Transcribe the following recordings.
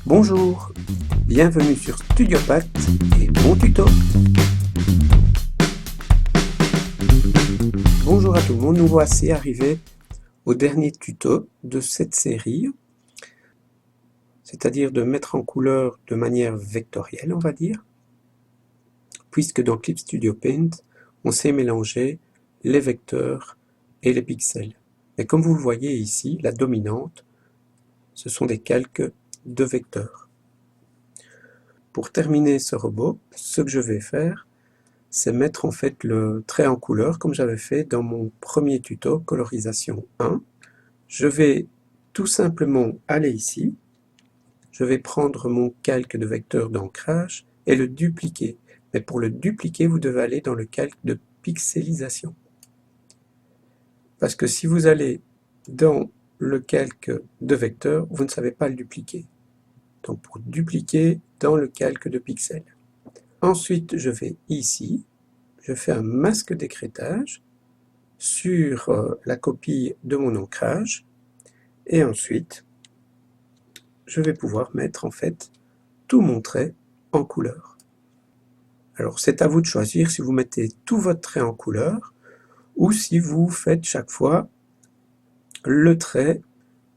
Bonjour, bienvenue sur Studiopath et mon tuto. Bonjour à tout le monde, nous voici arrivés au dernier tuto de cette série, c'est-à-dire de mettre en couleur de manière vectorielle, on va dire, puisque dans Clip Studio Paint, on sait mélanger les vecteurs et les pixels. Mais comme vous le voyez ici, la dominante, ce sont des calques de vecteurs. Pour terminer ce robot, ce que je vais faire, c'est mettre en fait le trait en couleur comme j'avais fait dans mon premier tuto colorisation 1. Je vais tout simplement aller ici, je vais prendre mon calque de vecteur d'ancrage et le dupliquer. Mais pour le dupliquer, vous devez aller dans le calque de pixelisation. Parce que si vous allez dans le calque de vecteur, vous ne savez pas le dupliquer. Donc pour dupliquer dans le calque de pixels. Ensuite, je vais ici, je fais un masque d'écrêtage sur la copie de mon ancrage et ensuite, je vais pouvoir mettre en fait tout mon trait en couleur. Alors c'est à vous de choisir si vous mettez tout votre trait en couleur ou si vous faites chaque fois le trait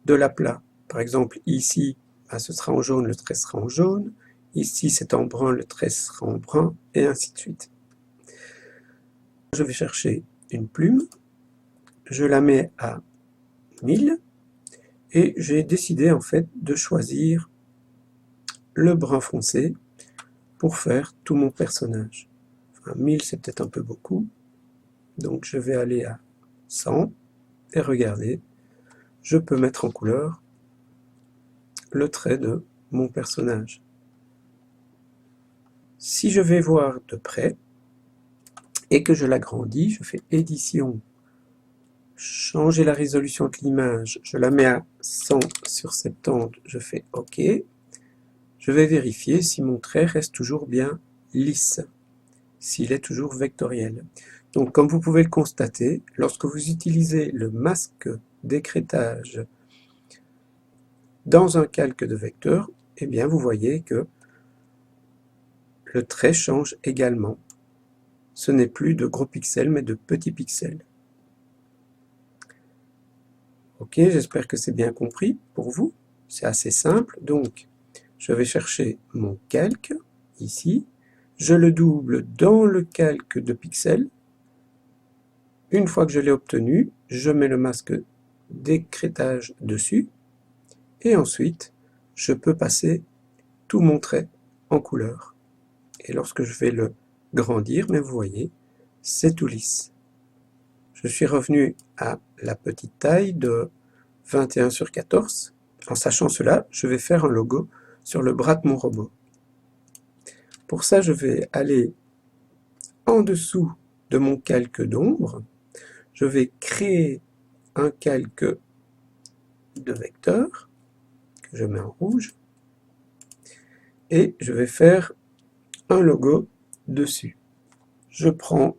de l'aplat. Par exemple ici, ce sera en jaune, le trait sera en jaune. Ici c'est en brun, le trait sera en brun et ainsi de suite. Je vais chercher une plume, je la mets à 1000 et j'ai décidé en fait de choisir le brun foncé pour faire tout mon personnage. Enfin, 1000 c'est peut-être un peu beaucoup, donc je vais aller à 100 et regardez, je peux mettre en couleur le trait de mon personnage. Si je vais voir de près et que je l'agrandis, je fais édition, changer la résolution de l'image, je la mets à 100 sur 70, je fais OK. Je vais vérifier si mon trait reste toujours bien lisse, s'il est toujours vectoriel. Donc comme vous pouvez le constater, lorsque vous utilisez le masque d'écrêtage dans un calque de vecteur, eh bien vous voyez que le trait change également. Ce n'est plus de gros pixels mais de petits pixels. Ok, j'espère que c'est bien compris pour vous. C'est assez simple. Donc je vais chercher mon calque ici. Je le double dans le calque de pixels. Une fois que je l'ai obtenu, je mets le masque d'écrêtage dessus. Et ensuite, je peux passer tout mon trait en couleur. Et lorsque je vais le grandir, mais vous voyez, c'est tout lisse. Je suis revenu à la petite taille de 21 sur 14. En sachant cela, je vais faire un logo sur le bras de mon robot. Pour ça, je vais aller en dessous de mon calque d'ombre. Je vais créer un calque de vecteur que je mets en rouge. Et je vais faire un logo dessus. Je prends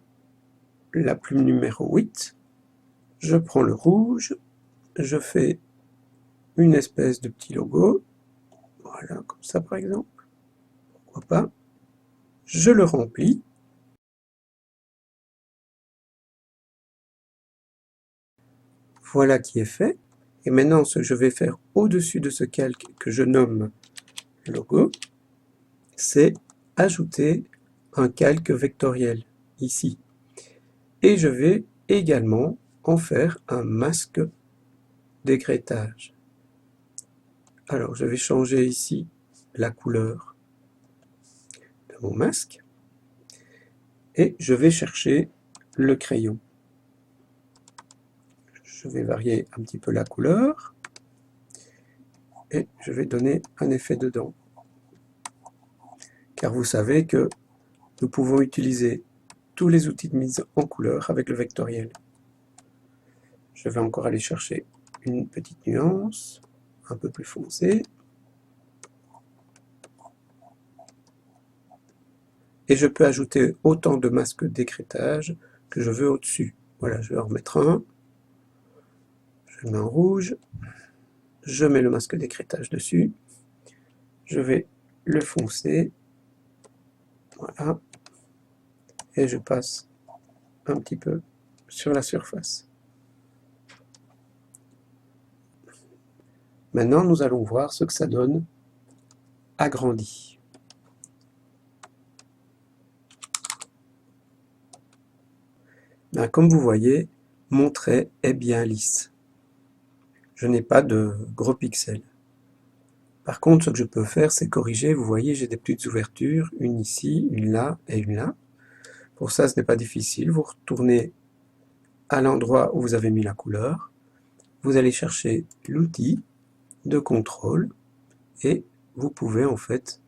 la plume numéro 8, je prends le rouge, je fais une espèce de petit logo, voilà, comme ça par exemple, pourquoi pas, je le remplis, voilà qui est fait, et maintenant ce que je vais faire au-dessus de ce calque que je nomme logo, c'est ajouter un calque vectoriel, ici, et je vais également en faire un masque d'écrêtage. Alors je vais changer ici la couleur de mon masque et je vais chercher le crayon. Je vais varier un petit peu la couleur et je vais donner un effet dedans. Car vous savez que nous pouvons utiliser tous les outils de mise en couleur avec le vectoriel. Je vais encore aller chercher une petite nuance un peu plus foncée. Et je peux ajouter autant de masques d'écrêtage que je veux au-dessus. Voilà, je vais en remettre un. Je le mets en rouge. Je mets le masque d'écrêtage dessus. Je vais le foncer, voilà, et je passe un petit peu sur la surface. Maintenant, nous allons voir ce que ça donne agrandi. Ben, comme vous voyez, mon trait est bien lisse. Je n'ai pas de gros pixels. Par contre, ce que je peux faire, c'est corriger. Vous voyez, j'ai des petites ouvertures, une ici, une là et une là. Pour ça, ce n'est pas difficile. Vous retournez à l'endroit où vous avez mis la couleur. Vous allez chercher l'outil de contrôle et vous pouvez en fait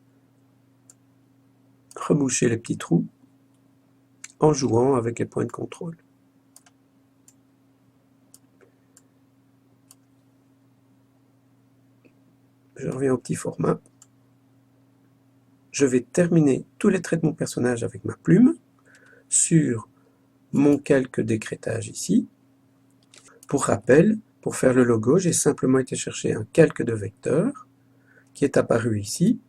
reboucher les petits trous en jouant avec les points de contrôle. Je reviens au petit format. Je vais terminer tous les traits de mon personnage avec ma plume sur mon calque d'écrêtage ici. Pour rappel, pour faire le logo, j'ai simplement été chercher un calque de vecteur qui est apparu ici.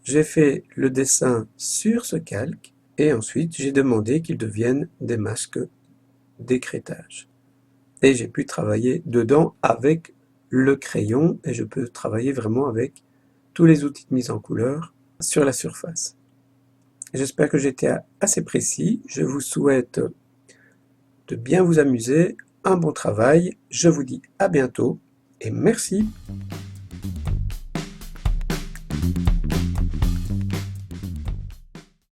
J'ai fait le dessin sur ce calque et ensuite j'ai demandé qu'il devienne des masques d'écrêtage. Et j'ai pu travailler dedans avec le crayon et je peux travailler vraiment avec tous les outils de mise en couleur sur la surface. J'espère que j'ai été assez précis. Je vous souhaite de bien vous amuser. Un bon travail. Je vous dis à bientôt et merci.